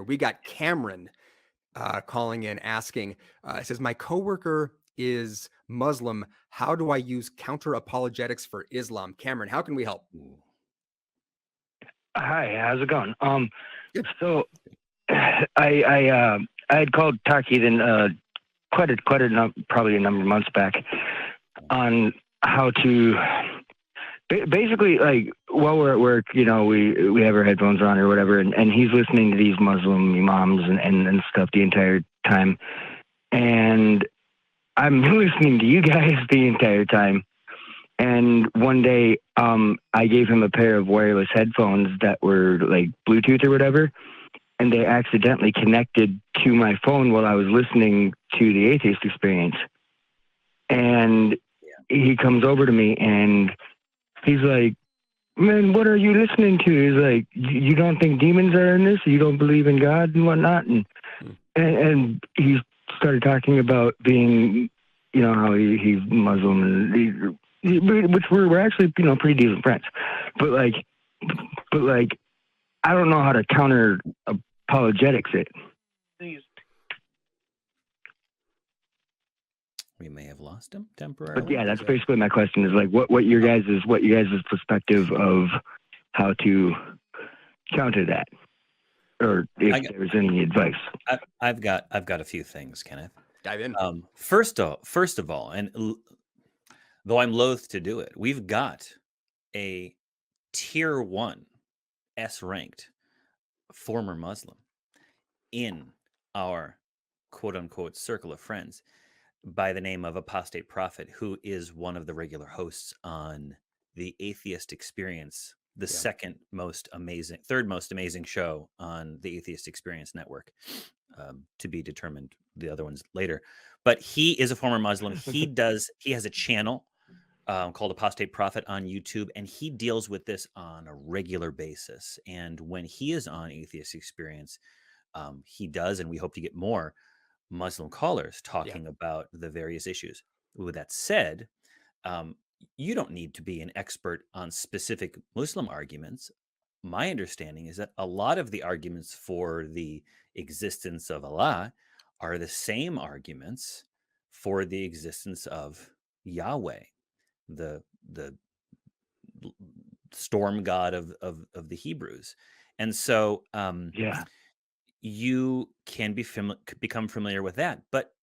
We got Cameron calling in asking, it says, my coworker is Muslim. How do I use Counter-Apologetics for Islam? Cameron, how can we help? Hi, how's it going? Good. So I had called Talk Heathen probably a number of months back on how to basically, like, while we're at work, we have our headphones on or whatever, and he's listening to these Muslim imams and stuff the entire time, and I'm listening to you guys the entire time. And one day, I gave him a pair of wireless headphones that were like Bluetooth or whatever, and they accidentally connected to my phone while I was listening to the Atheist Experience. And he comes over to me and he's like, man, what are you listening to? He's like, you don't think demons are in this? You don't believe in God and whatnot? And he started talking about being, how he's Muslim and which we're actually, pretty decent friends. But like, I don't know how to counter apologetics it. We may have lost him temporarily. But yeah, that's basically my question is like, what your guys' perspective of how to counter that, or if there's any advice. I've got a few things, Kenneth. Dive in. First of all, and though I'm loath to do it, we've got a tier 1 S-ranked former Muslim in our quote-unquote circle of friends by the name of Apostate Prophet, who is one of the regular hosts on the Atheist Experience, the third most amazing show on the Atheist Experience Network, to be determined, the other ones later. But he is a former Muslim. He has a channel called Apostate Prophet on YouTube, and he deals with this on a regular basis. And when he is on Atheist Experience, he does, and we hope to get more Muslim callers talking about the various issues. With that said, you don't need to be an expert on specific Muslim arguments. My understanding is that a lot of the arguments for the existence of Allah are the same arguments for the existence of Yahweh, the storm god of the Hebrews. And so you can become familiar with that. But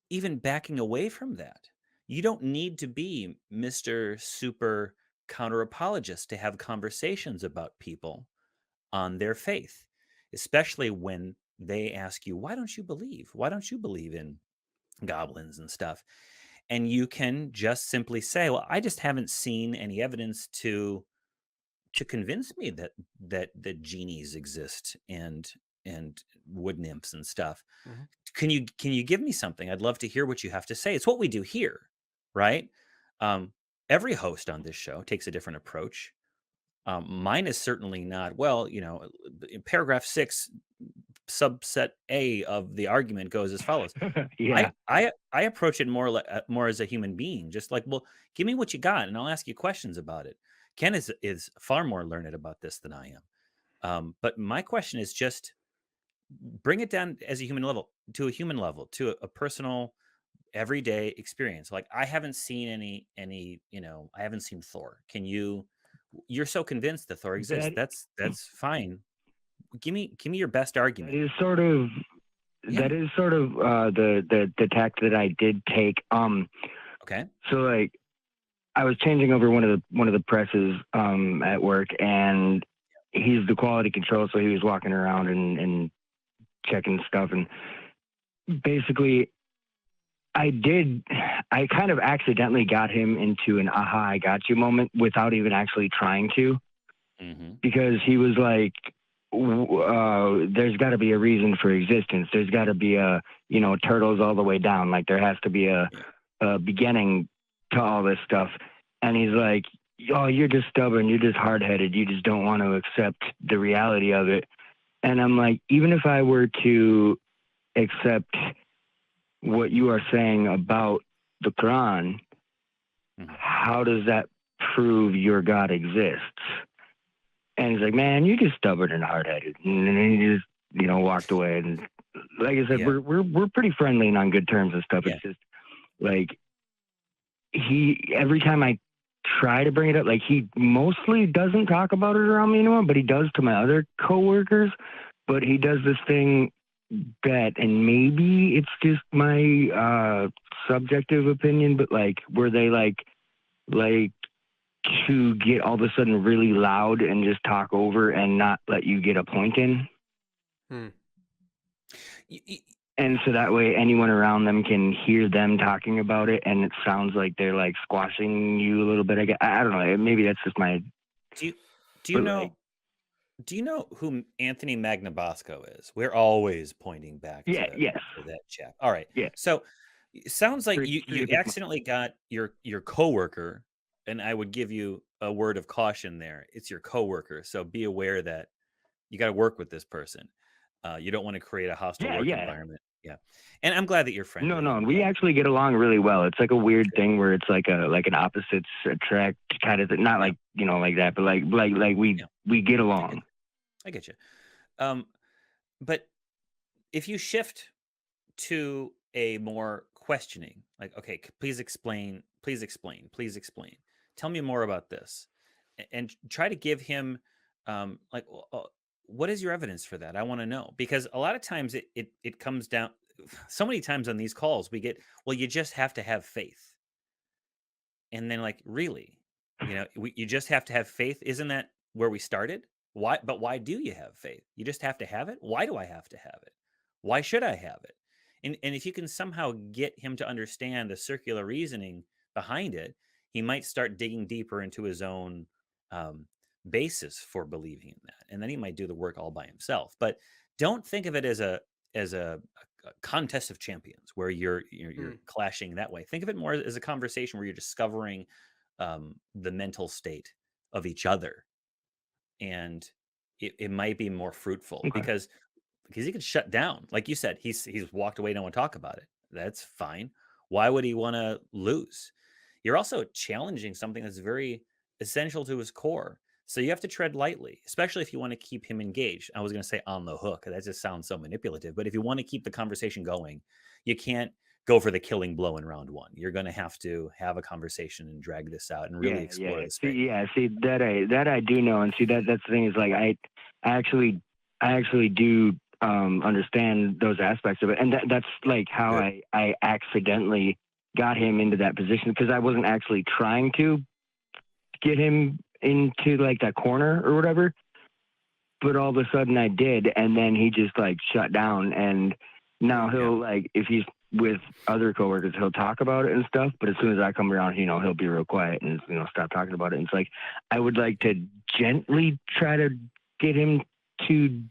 even backing away from that, you don't need to be Mr. Super Counter-Apologist to have conversations about people on their faith, especially when they ask you, why don't you believe? Why don't you believe in goblins and stuff? And you can just simply say, well, I just haven't seen any evidence to convince me that genies exist and wood nymphs and stuff. Can you give me something? I'd love to hear what you have to say. It's what we do here, right? Every host on this show takes a different approach. Mine is certainly not, in paragraph 6, subset A of the argument goes as follows. I approach it more as a human being, just like, well, give me what you got and I'll ask you questions about it. Ken is far more learned about this than I am. But my question is just bring it down as a human level, to a personal everyday experience. Like, I haven't seen any, I haven't seen Thor. You're so convinced that Thor exists. That's fine. Give me your best argument. That is sort of the tact that I did take. Okay. So like, I was changing over one of the presses at work, and he's the quality control, so he was walking around and checking stuff, and basically I kind of accidentally got him into an aha, I got you moment without even actually trying to, because he was like, there's got to be a reason for existence. There's got to be turtles all the way down. Like, there has to be a beginning to all this stuff. And he's like, oh, you're just stubborn. You're just hard-headed. You just don't want to accept the reality of it. And I'm like, even if I were to accept what you are saying about the Quran, how does that prove your God exists? And he's like, man, you're just stubborn and hard-headed. And then he just walked away. And like I said, Yeah. we're pretty friendly and on good terms and stuff. Yeah. It's just like every time I try to bring it up, like he mostly doesn't talk about it around me anymore, but he does to my other coworkers. But he does this thing that, and maybe it's just my subjective opinion, but like where they like to get all of a sudden really loud and just talk over and not let you get a point in. And so that way anyone around them can hear them talking about it, and it sounds like they're like squashing you a little bit. I don't know. Maybe that's just my. Do you know? Do you know who Anthony Magnabosco is? We're always pointing back to that chap. All right. Yeah. So it sounds like you accidentally got your coworker, and I would give you a word of caution there. It's your coworker, so be aware that you got to work with this person. You don't want to create a hostile work environment. Yeah. And I'm glad that you're friendly. No, we actually get along really well. It's like a weird thing where it's like an opposites attract kind of thing. Not like, like that, but like we get along. I get you. But if you shift to a more questioning, like, okay, please explain. Tell me more about this, and try to give him like, what is your evidence for that? I want to know, because a lot of times it comes down. So many times on these calls we get, well, you just have to have faith, and then like, really, you just have to have faith. Isn't that where we started? Why? But why do you have faith? You just have to have it. Why do I have to have it? Why should I have it? And if you can somehow get him to understand the circular reasoning behind it, he might start digging deeper into his own basis for believing in that, and then he might do the work all by himself. But don't think of it as a contest of champions where you're clashing that way. Think of it more as a conversation where you're discovering the mental state of each other, and it might be more fruitful because he could shut down. Like you said, he's walked away, don't want to talk about it. That's fine. Why would he want to lose? You're also challenging something that's very essential to his core. So you have to tread lightly, especially if you want to keep him engaged. I was going to say on the hook. That just sounds so manipulative. But if you want to keep the conversation going, you can't go for the killing blow in round one. You're going to have a conversation and drag this out and really explore this. See that I do know, and see that's the thing is like I actually do understand those aspects of it, and that's like how I accidentally got him into that position, because I wasn't actually trying to get him into like that corner or whatever, but all of a sudden I did, and then he just like shut down, and now he'll like, if he's with other coworkers, he'll talk about it and stuff, but as soon as I come around, he'll be real quiet and stop talking about it. And it's like I would like to gently try to get him to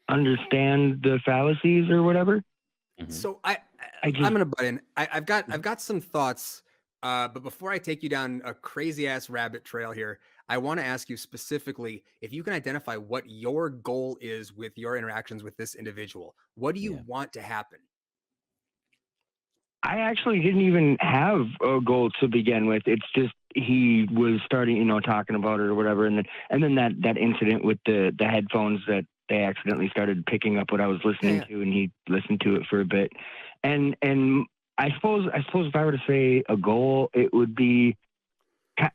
understand the fallacies or whatever. So I'm gonna butt in. I've got some thoughts, but before I take you down a crazy ass rabbit trail here, I want to ask you specifically if you can identify what your goal is with your interactions with this individual. What do you want to happen? I actually didn't even have a goal to begin with. It's just he was starting, talking about it or whatever, and then that incident with the headphones that they accidentally started picking up what I was listening to, and he listened to it for a bit. And I suppose if I were to say a goal, it would be kind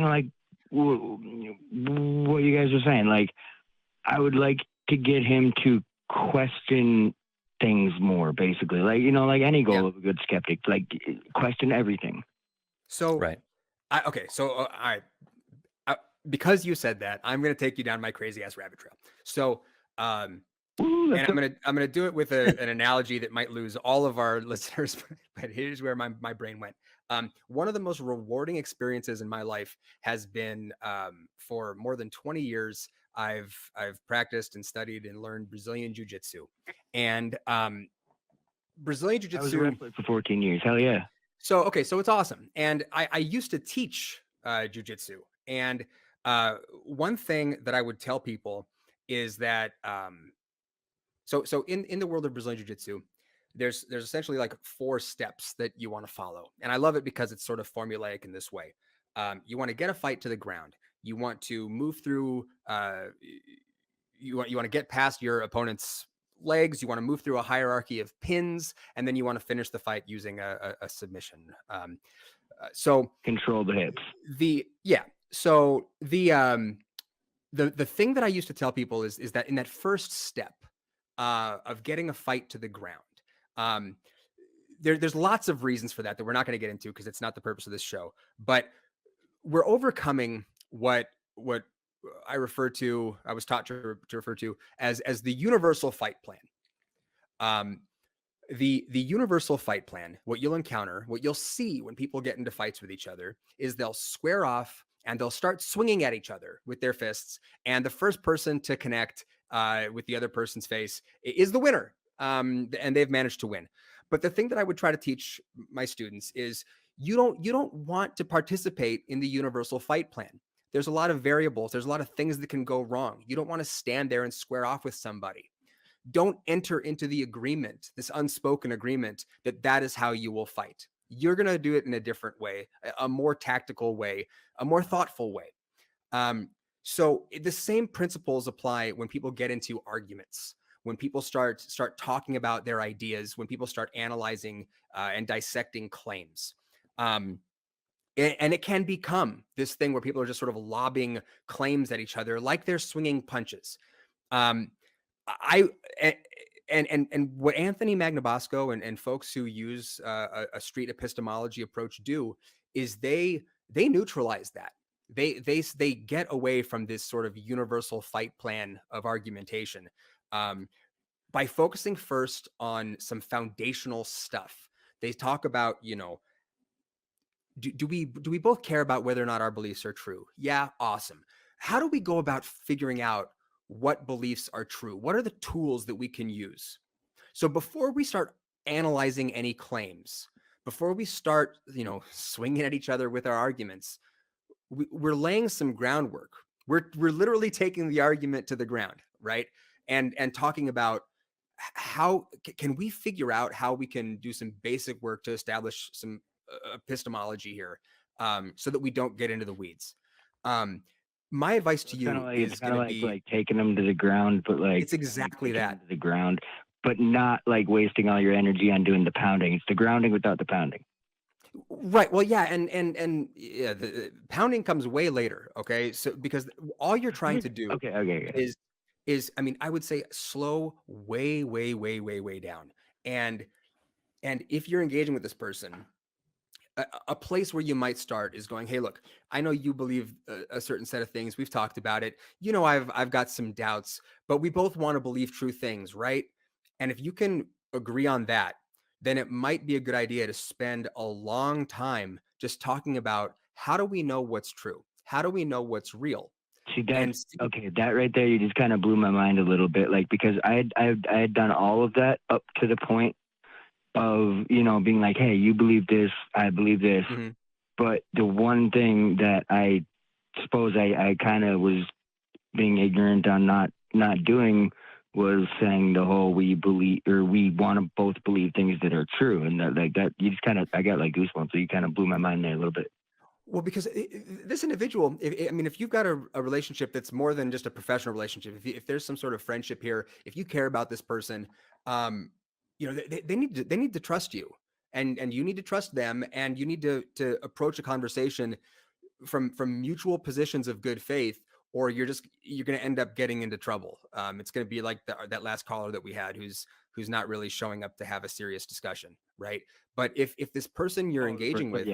of like what you guys were saying. Like, I would like to get him to question things more, basically. Like, like any goal of a good skeptic, like question everything. So, right. All right. Because you said that, I'm going to take you down my crazy ass rabbit trail. So, and I'm gonna do it with an analogy that might lose all of our listeners, but here's where my brain went. One of the most rewarding experiences in my life has been for more than 20 years. I've practiced and studied and learned Brazilian Jiu-Jitsu, and Brazilian Jiu-Jitsu. I was a wrestler for 14 years. Hell yeah! So it's awesome, and I used to teach Jiu-Jitsu, and one thing that I would tell people is that so in the world of Brazilian Jiu-Jitsu, there's essentially like 4 steps that you want to follow, and I love it because it's sort of formulaic in this way. You want to get a fight to the ground. You want to move through you want to get past your opponent's legs. You want to move through a hierarchy of pins, and then you want to finish the fight using a submission. So Control the hips. So the thing that I used to tell people is that in that first step of getting a fight to the ground, there's lots of reasons for that we're not going to get into because it's not the purpose of this show. But we're overcoming what I was taught to refer to as the universal fight plan. The universal fight plan, what you'll encounter, what you'll see when people get into fights with each other is they'll square off and they'll start swinging at each other with their fists. And the first person to connect with the other person's face is the winner. And they've managed to win. But the thing that I would try to teach my students is you don't want to participate in the universal fight plan. There's a lot of variables. There's a lot of things that can go wrong. You don't want to stand there and square off with somebody. Don't enter into the agreement, this unspoken agreement that is how you will fight. You're going to do it in a different way, a more tactical way, a more thoughtful way. So the same principles apply when people get into arguments, when people start talking about their ideas, when people start analyzing and dissecting claims. And it can become this thing where people are just sort of lobbing claims at each other like they're swinging punches. And what Anthony Magnabosco and folks who use a street epistemology approach do is they neutralize that. They get away from this sort of universal fight plan of argumentation by focusing first on some foundational stuff. They talk about, do we both care about whether or not our beliefs are true? Yeah, awesome. How do we go about figuring out what beliefs are true? What are the tools that we can use? So before we start analyzing any claims, before we start, swinging at each other with our arguments, we're laying some groundwork. We're literally taking the argument to the ground, right? And talking about how can we figure out how we can do some basic work to establish some epistemology here, so that we don't get into the weeds. My advice to you is kind of like taking them to the ground, but like it's exactly that, to the ground, but not like wasting all your energy on doing the pounding. It's the grounding without the pounding. Right. Well, yeah, and yeah, the pounding comes way later. Okay, so because all you're trying to do is I would say slow way down, and if you're engaging with this person, a place where you might start is going, hey, look, I know you believe a certain set of things. We've talked about it. I've got some doubts, but we both want to believe true things, right? And if you can agree on that, then it might be a good idea to spend a long time just talking about how do we know what's true? How do we know what's real? See, that right there, you just kind of blew my mind a little bit, like, because I had done all of that up to the point of, being like, hey, you believe this, I believe this. Mm-hmm. But the one thing that I suppose I kind of was being ignorant on not doing was saying the whole we believe, or we want to both believe things that are true. And that you just kind of, I got like goosebumps. So you kind of blew my mind there a little bit. Well, because this individual, if you've got a relationship that's more than just a professional relationship, if there's some sort of friendship here, if you care about this person, they need to trust you, and you need to trust them, and you need to approach a conversation from mutual positions of good faith, or you're going to end up getting into trouble. It's going to be like that last caller that we had, who's not really showing up to have a serious discussion, right? But if this person you're engaging with,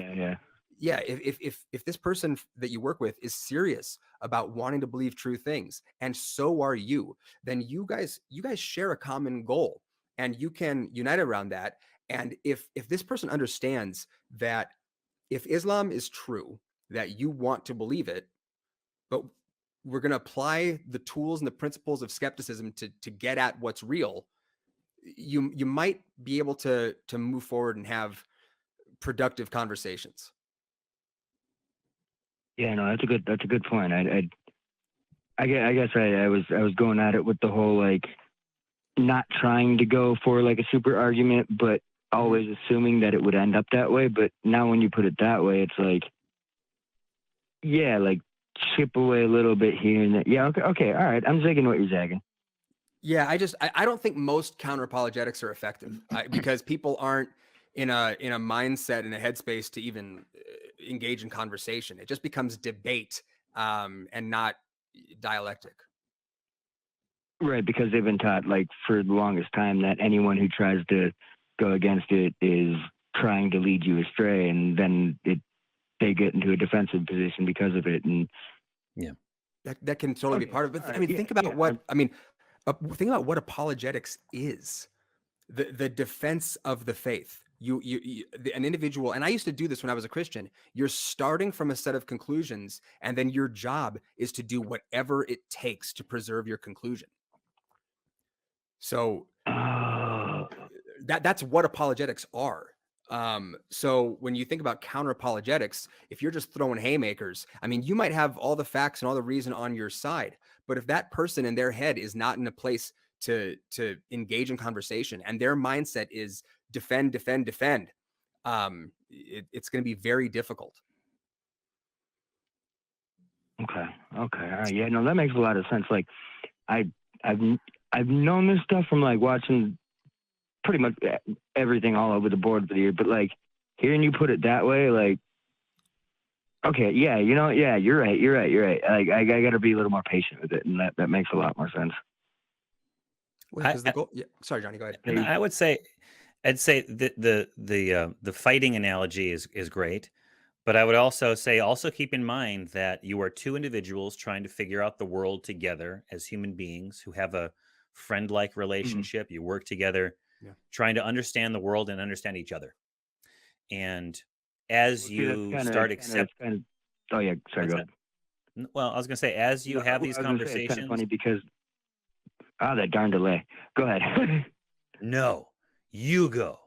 if this person that you work with is serious about wanting to believe true things, and so are you, then you guys share a common goal, and you can unite around that. And if this person understands that if Islam is true, that you want to believe it, but we're going to apply the tools and the principles of skepticism to get at what's real, you might be able to move forward and have productive conversations. Yeah, no, that's a good point. I guess I was going at it with the whole, like, not trying to go for like a super argument, but always assuming that it would end up that way. But now when you put it that way, it's like, yeah, like chip away a little bit here and there. Yeah, okay, all right. I'm zigging what you're zagging. Yeah, I don't think most counter apologetics are effective because people aren't in a mindset, in a headspace to even engage in conversation. It just becomes debate and not dialectic. Right, because they've been taught, like, for the longest time that anyone who tries to go against it is trying to lead you astray, and then they get into a defensive position because of it. And that can totally be part of it. But I mean, think about think about what apologetics is. The defense of the faith. An individual, and I used to do this when I was a Christian. You're starting from a set of conclusions, and then your job is to do whatever it takes to preserve your conclusion. So that's what apologetics are. So when you think about counter apologetics, if you're just throwing haymakers, I mean, you might have all the facts and all the reason on your side, but if that person in their head is not in a place to engage in conversation, and their mindset is defend, it's going to be very difficult. Okay. All right. Yeah, no, that makes a lot of sense. Like, I've known this stuff from, like, watching pretty much everything all over the board for the year, but, like, hearing you put it that way, like, okay, yeah, yeah, you're right. Like, I got to be a little more patient with it, and that makes a lot more sense. Well, sorry, Johnny, go ahead. And I'd say the fighting analogy is great, but I would also say keep in mind that you are two individuals trying to figure out the world together as human beings who have a friend-like relationship. You work together, trying to understand the world and understand each other. And as you start accepting, oh yeah, sorry, go ahead. Well, I was going to say, as you have these conversations, it's kind of funny because that darn delay. Go ahead. No, you go.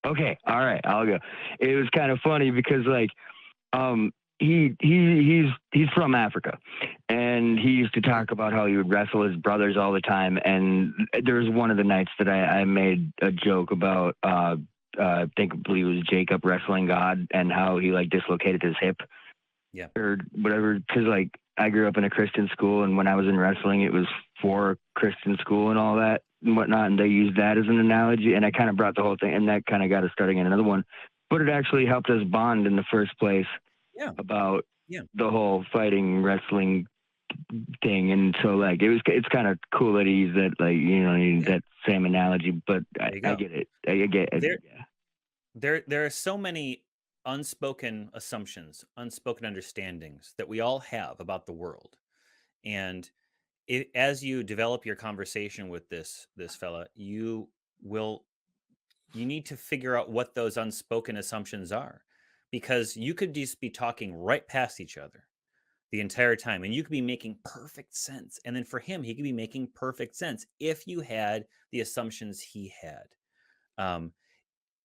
Okay, all right, I'll go. It was kind of funny because, like, he's from Africa, and he used to talk about how he would wrestle his brothers all the time. And there was one of the nights that I made a joke about I believe it was Jacob wrestling God, and how he, like, dislocated his hip, or whatever. Because, like, I grew up in a Christian school, and when I was in wrestling, it was for Christian school and all that and whatnot, and they used that as an analogy, and I kind of brought the whole thing, and that kind of got us starting in another one. But it actually helped us bond in the first place about the whole fighting wrestling thing. And so, like, it's kind of cool that he used that, like, that same analogy. But I get it. I get it. There are so many unspoken assumptions, unspoken understandings that we all have about the world, and as you develop your conversation with this fella, you need to figure out what those unspoken assumptions are, because you could just be talking right past each other the entire time, and you could be making perfect sense, and then for him, he could be making perfect sense if you had the assumptions he had,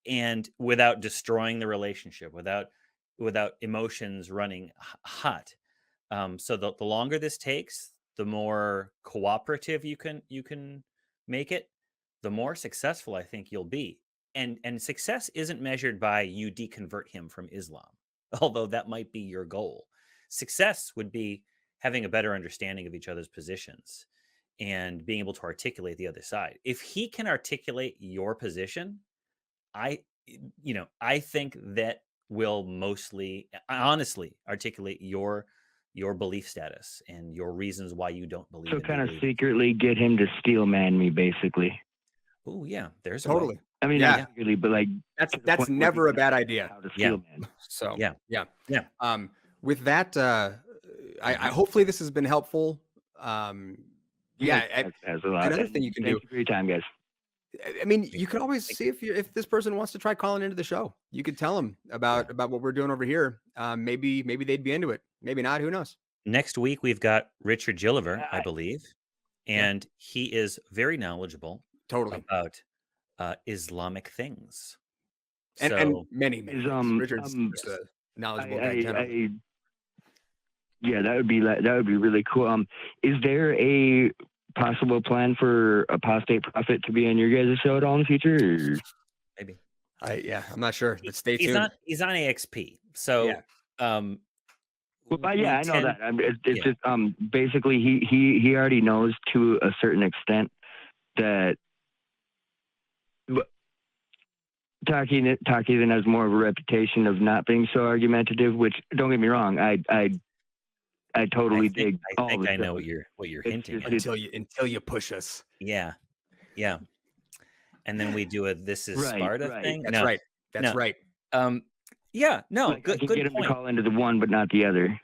and without destroying the relationship, without emotions running hot. So the longer this takes, the more cooperative you can make it, the more successful I think you'll be. And success isn't measured by you deconvert him from Islam, although that might be your goal. Success would be having a better understanding of each other's positions and being able to articulate the other side. If he can articulate your position, I think that will mostly honestly articulate your belief status and your reasons why you don't believe. So kind of secretly get him to steel man me, basically. Oh yeah, there's totally. A way. I mean, not secretly, but, like, that's never a bad idea. How to steel man. So yeah. With that, I hopefully this has been helpful. Another thing you can do. Thank you for your time, guys. I mean, you could always see if this person wants to try calling into the show. You could tell them about what we're doing over here. Maybe they'd be into it. Maybe not. Who knows? Next week we've got Richard Gilliver, I believe, and he is very knowledgeable. Totally about Islamic things, and many. Richard's just a knowledgeable guy. That would be really cool. Is there a possible plan for Apostate Prophet to be on your guys' show at all in the future? Or? Maybe. I'm not sure. But stay tuned. He's on AXP, so Well, we yeah, I know tend- that. It's yeah. just basically he already knows to a certain extent that Taki then has more of a reputation of not being so argumentative. Which, don't get me wrong, I totally dig I all think the I know shows. what you're It's hinting just- at. until you push us. Yeah, yeah. And then we do a "This is Right, Sparta" right. thing. That's No, right. That's no. right. Yeah, no, like, I good can get him point. to call into the one, but not the other.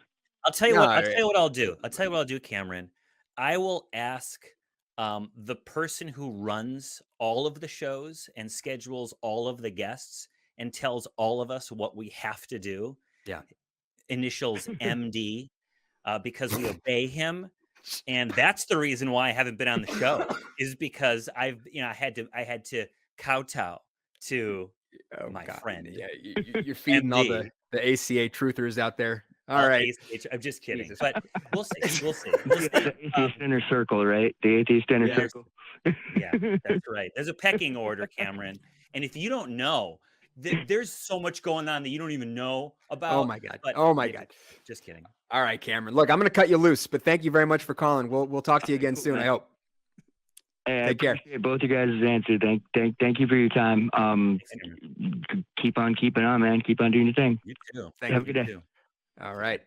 I'll tell you No, what. I'll tell you what I'll do. I'll tell you what I'll do, Cameron. I will ask the person who runs all of the shows and schedules all of the guests and tells all of us what we have to do. Yeah. Initials MD, because we obey him, and that's the reason why I haven't been on the show. Is because I had to kowtow to my friend. Yeah, you're feeding all MD. the ACA truthers out there. All All right. ACH. I'm just kidding, Jesus. but we'll see. We'll see. We'll see. The atheist inner circle, right? The atheist inner Yes. circle. Yeah, that's right. There's a pecking order, Cameron. And if you don't know, there's so much going on that you don't even know about. Oh my God. But Oh my yeah, God. Just kidding. All right, Cameron. Look, I'm going to cut you loose, but thank you very much for calling. We'll talk to you again soon. I hope. Hey, Take I care. appreciate both you guys' answer. Thank you for your time. Thanks, Cameron. Keep on keeping on, man. Keep on doing your thing. You too. Thank Have a you. good day. too. All right.